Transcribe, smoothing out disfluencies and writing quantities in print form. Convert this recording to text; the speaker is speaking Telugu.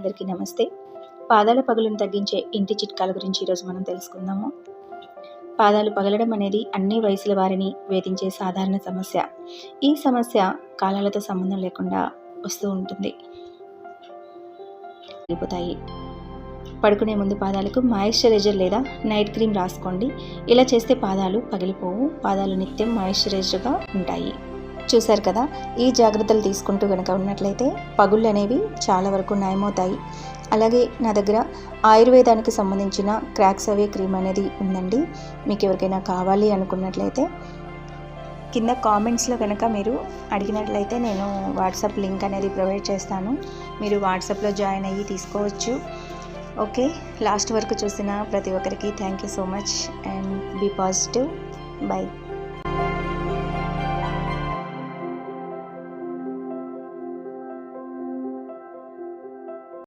అందరికీ నమస్తే. పాదాల పగులను తగ్గించే ఇంటి చిట్కాల గురించి ఈరోజు మనం తెలుసుకుందాము. పాదాలు పగలడం అనేది అన్ని వయసుల వారిని వేధించే సాధారణ సమస్య. ఈ సమస్య కాలాలతో సంబంధం లేకుండా వస్తూ ఉంటుంది. అయిపోతాయి. పడుకునే ముందు పాదాలకు మాయిశ్చరైజర్ లేదా నైట్ క్రీమ్ రాసుకోండి. ఇలా చేస్తే పాదాలు పగిలిపోవు, పాదాలు నిత్యం మాయిశ్చరైజర్గా ఉంటాయి. చూశారు కదా, ఈ జాగ్రత్తలు తీసుకుంటూ కనుక ఉన్నట్లయితే పగుళ్ళు అనేవి చాలా వరకు నయమవుతాయి. అలాగే నా దగ్గర ఆయుర్వేదానికి సంబంధించిన క్రాక్స్ అవే క్రీమ్ అనేది ఉందండి. మీకు ఎవరికైనా కావాలి అనుకున్నట్లయితే కింద కామెంట్స్లో కనుక మీరు అడిగినట్లయితే నేను వాట్సాప్ లింక్ అనేది ప్రొవైడ్ చేస్తాను. మీరు వాట్సాప్లో జాయిన్ అయ్యి తీసుకోవచ్చు. ఓకే, లాస్ట్ వరకు చూసిన ప్రతి ఒక్కరికి thank you so much and be positive. By.